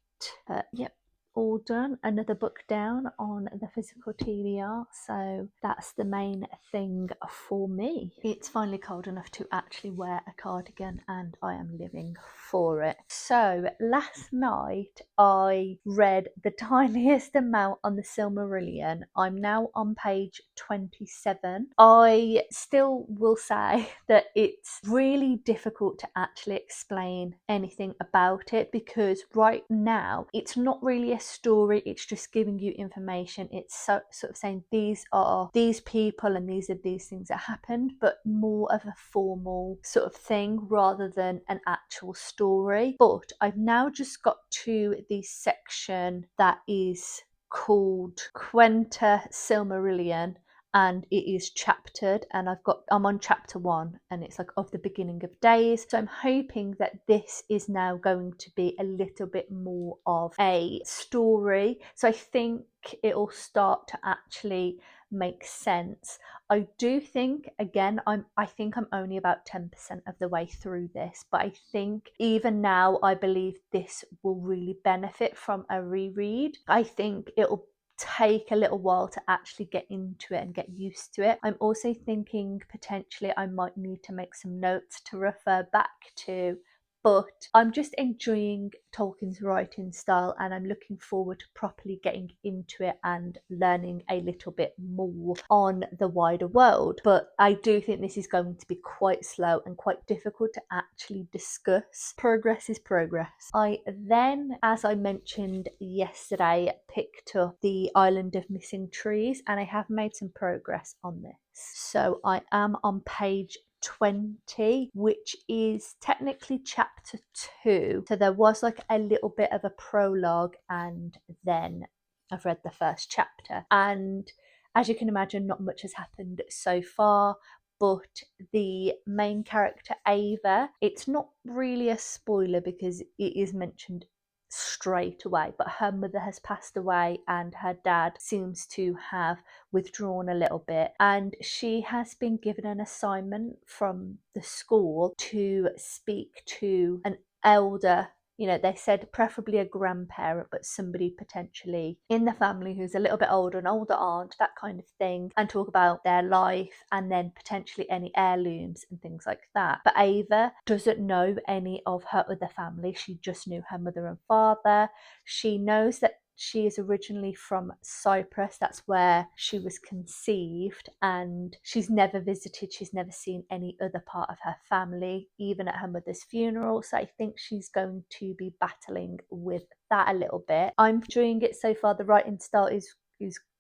Yep, all done, another book down on the physical TBR, so that's the main thing for me. It's finally cold enough to actually wear a cardigan and I am living for it. So last night I read the tiniest amount on the Silmarillion. I'm now on page 27. I still will say that it's really difficult to actually explain anything about it, because right now it's not really a story, it's just giving you information. It's sort of saying these are these people and these are these things that happened, but more of a formal sort of thing rather than an actual story. But I've now just got to the section that is called Quenta Silmarillion, and it is chaptered, and I'm on chapter 1, and it's like of the beginning of days. So I'm hoping that this is now going to be a little bit more of a story, so I think it'll start to actually make sense. I do think, again, I think I'm only about 10% of the way through this, but I think even now I believe this will really benefit from a reread. I think it'll take a little while to actually get into it and get used to it. I'm also thinking potentially I might need to make some notes to refer back to, but I'm just enjoying Tolkien's writing style and I'm looking forward to properly getting into it and learning a little bit more on the wider world. But I do think this is going to be quite slow and quite difficult to actually discuss. Progress is progress. I then, as I mentioned yesterday, picked up The Island of Missing Trees, and I have made some progress on this. So I am on page 20, which is technically chapter 2. So there was like a little bit of a prologue and then I've read the first chapter, and as you can imagine not much has happened so far. But the main character Ava, it's not really a spoiler because it is mentioned straight away, but her mother has passed away and her dad seems to have withdrawn a little bit, and she has been given an assignment from the school to speak to an elder. You know, they said preferably a grandparent, but somebody potentially in the family who's a little bit older, an older aunt, that kind of thing, and talk about their life and then potentially any heirlooms and things like that. But Ava doesn't know any of her other family. She just knew her mother and father. She knows that she is originally from Cyprus, that's where she was conceived, and she's never visited, she's never seen any other part of her family, even at her mother's funeral. So I think she's going to be battling with that a little bit. I'm enjoying it so far. The writing style is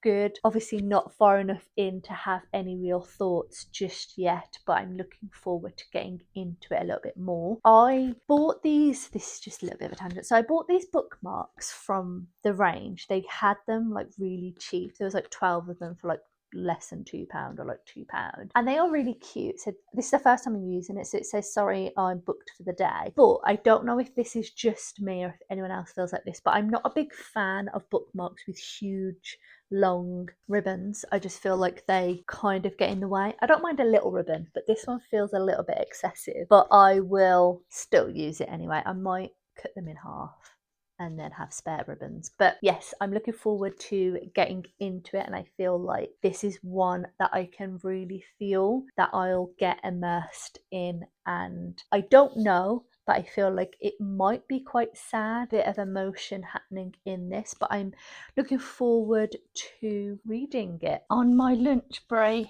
good. Obviously not far enough in to have any real thoughts just yet, but I'm looking forward to getting into it a little bit more. I bought these, this is just a little bit of a tangent, so I bought these bookmarks from the range. They had them like really cheap. There was like 12 of them for like less than £2 or like £2, and they are really cute. So this is the first time I'm using it, so it says sorry I'm booked for the day. But I don't know if this is just me or if anyone else feels like this, but I'm not a big fan of bookmarks with huge long ribbons. I just feel like they kind of get in the way. I don't mind a little ribbon, but this one feels a little bit excessive, but I will still use it anyway. I might cut them in half and then have spare ribbons. But yes, I'm looking forward to getting into it, and I feel like this is one that I can really feel that I'll get immersed in. And I don't know, but I feel like it might be quite sad, bit of emotion happening in this, but I'm looking forward to reading it. On my lunch break,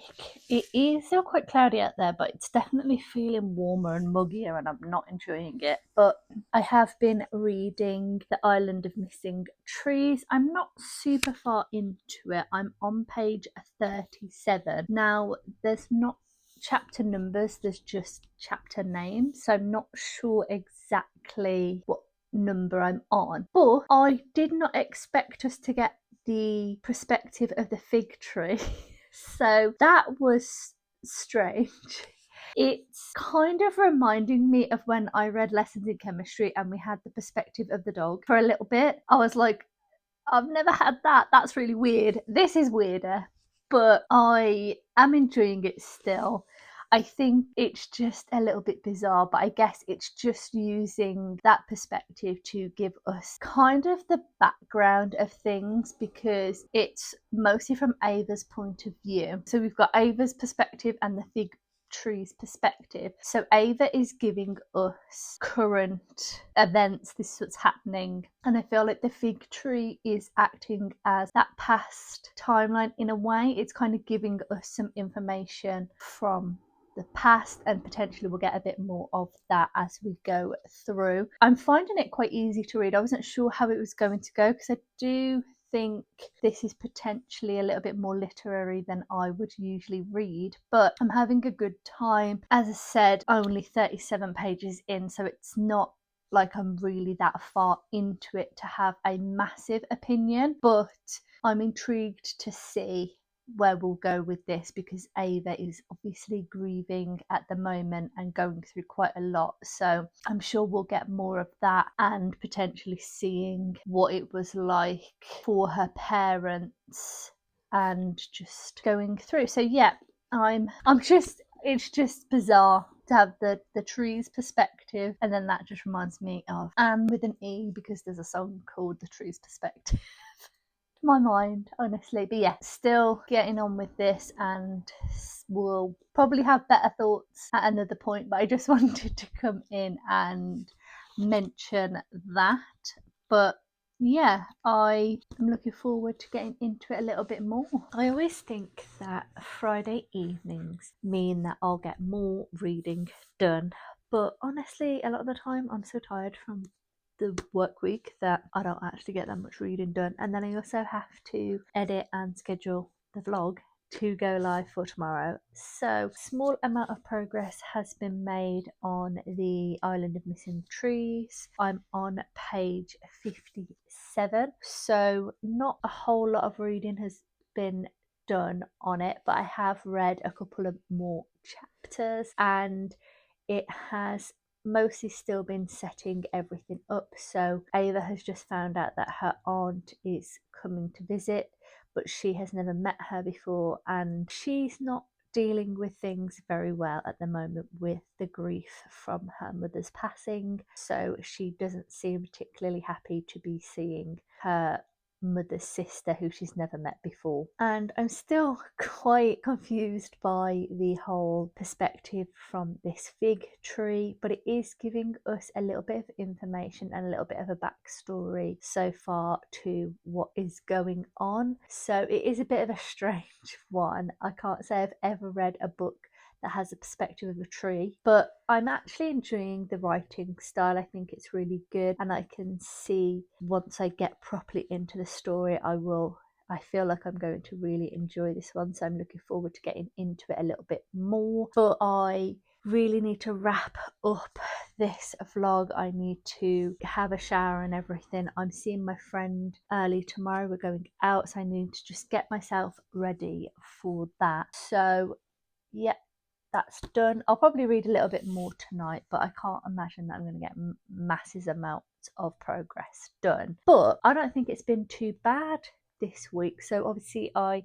it is still quite cloudy out there, but it's definitely feeling warmer and muggier and I'm not enjoying it. But I have been reading The Island of Missing Trees. I'm not super far into it. I'm on page 37. Now, there's not chapter numbers, there's just chapter names, so I'm not sure exactly what number I'm on, but I did not expect us to get the perspective of the fig tree so that was strange. It's kind of reminding me of when I read Lessons in Chemistry and we had the perspective of the dog for a little bit. I was like, I've never had that, that's really weird. This is weirder, but I am enjoying it still. I think it's just a little bit bizarre, but I guess it's just using that perspective to give us kind of the background of things, because it's mostly from Ava's point of view. So we've got Ava's perspective and the fig tree's perspective. So Ava is giving us current events, this is what's happening, and I feel like the fig tree is acting as that past timeline in a way. It's kind of giving us some information from the past, and potentially we'll get a bit more of that as we go through. I'm finding it quite easy to read. I wasn't sure how it was going to go, because I do think this is potentially a little bit more literary than I would usually read, but I'm having a good time. As I said, only 37 pages in, so it's not like I'm really that far into it to have a massive opinion, but I'm intrigued to see where we'll go with this, because Ava is obviously grieving at the moment and going through quite a lot, so I'm sure we'll get more of that, and potentially seeing what it was like for her parents and just going through. So yeah, it's just bizarre to have the tree's perspective, and then that just reminds me of Anne with an E, because there's a song called The Tree's Perspective. My mind, honestly. But yeah, still getting on with this, and we'll probably have better thoughts at another point, but I just wanted to come in and mention that. But yeah, I am looking forward to getting into it a little bit more. I always think that Friday evenings mean that I'll get more reading done, but honestly, a lot of the time I'm so tired from the work week that I don't actually get that much reading done. And then I also have to edit and schedule the vlog to go live for tomorrow. So small amount of progress has been made on the Island of Missing Trees. I'm on page 57, so not a whole lot of reading has been done on it, but I have read a couple of more chapters, and it has mostly still been setting everything up. So Ava has just found out that her aunt is coming to visit, but she has never met her before, and she's not dealing with things very well at the moment with the grief from her mother's passing. So she doesn't seem particularly happy to be seeing her mother's sister, who she's never met before. And I'm still quite confused by the whole perspective from this fig tree, but it is giving us a little bit of information and a little bit of a backstory so far to what is going on. So it is a bit of a strange one. I can't say I've ever read a book that has a perspective of a tree, but I'm actually enjoying the writing style. I think it's really good, and I can see once I get properly into the story, I feel like I'm going to really enjoy this one, so I'm looking forward to getting into it a little bit more. But I really need to wrap up this vlog. I need to have a shower and everything. I'm seeing my friend early tomorrow. We're going out, so I need to just get myself ready for that. So yeah, that's done. I'll probably read a little bit more tonight, but I can't imagine that I'm going to get massive amounts of progress done. But I don't think it's been too bad this week. So obviously I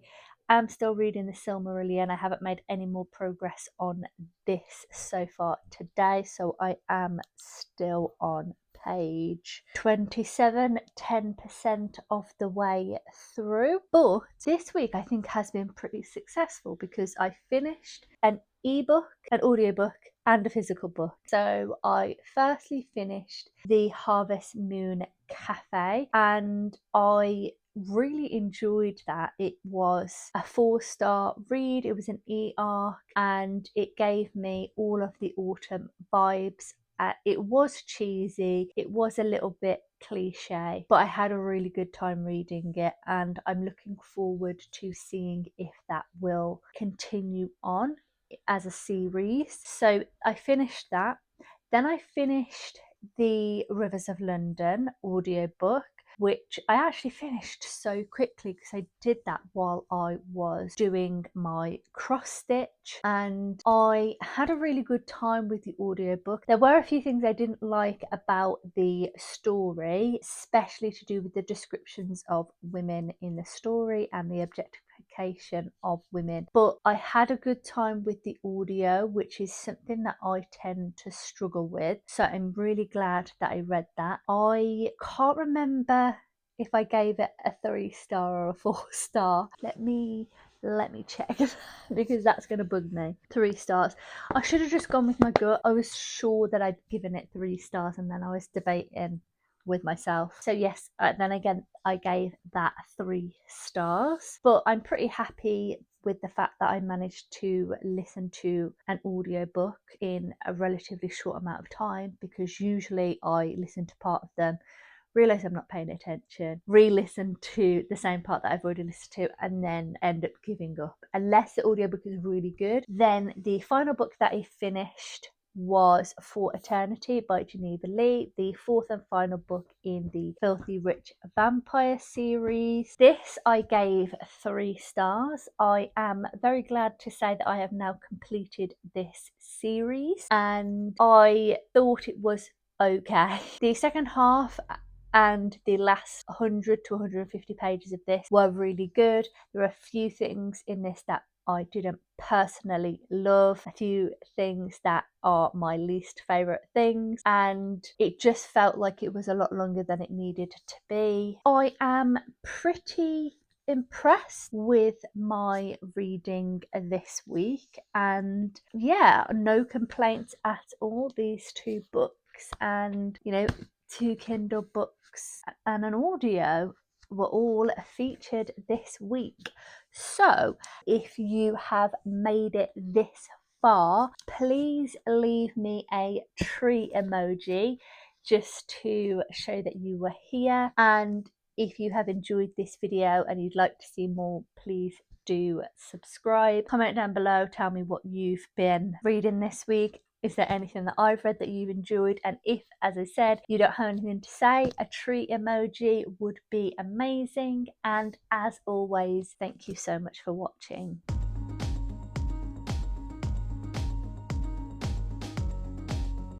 am still reading the Silmarillion. I haven't made any more progress on this so far today, so I am still on page 27, 10% of the way through. But this week I think has been pretty successful, because I finished an ebook, an audiobook, and a physical book. So I firstly finished the Harvest Moon Café, and I really enjoyed that. It was a 4-star read. It was an e-arc, and it gave me all of the autumn vibes. It was cheesy, it was a little bit cliche, but I had a really good time reading it, and I'm looking forward to seeing if that will continue on as a series. So I finished that. Then I finished the Rivers of London audiobook. which I actually finished so quickly because I did that while I was doing my cross stitch, and I had a really good time with the audiobook. There were a few things I didn't like about the story, especially to do with the descriptions of women in the story and the objectification of women, but I had a good time with the audio, which is something that I tend to struggle with, so I'm really glad that I read that. I can't remember if I gave it a 3-star or a 4-star. Let me check because that's going to bug me. 3 stars. I should have just gone with my gut. I was sure that I'd given it 3 stars and then I was debating with myself. So yes, then again, I gave that 3 stars, but I'm pretty happy with the fact that I managed to listen to an audiobook in a relatively short amount of time, because usually I listen to part of them, realise I'm not paying attention, re-listen to the same part that I've already listened to, and then end up giving up. Unless the audiobook is really good. Then the final book that I finished was For Eternity by Geneva Lee, the 4th and final book in the Filthy Rich Vampire series. This I gave 3 stars. I am very glad to say that I have now completed this series, and I thought it was okay. The second half and the last 100 to 150 pages of this were really good. There are a few things in this that I didn't personally love, a few things that are my least favourite things, and it just felt like it was a lot longer than it needed to be. I am pretty impressed with my reading this week, and yeah, no complaints at all. These 2 books and 2 Kindle books and an audio were all featured this week. So if you have made it this far, please leave me a tree emoji just to show that you were here. And if you have enjoyed this video and you'd like to see more, please do subscribe. Comment down below, tell me what you've been reading this week. Is there anything that I've read that you've enjoyed? And if, as I said, you don't have anything to say, a tree emoji would be amazing. And as always, thank you so much for watching.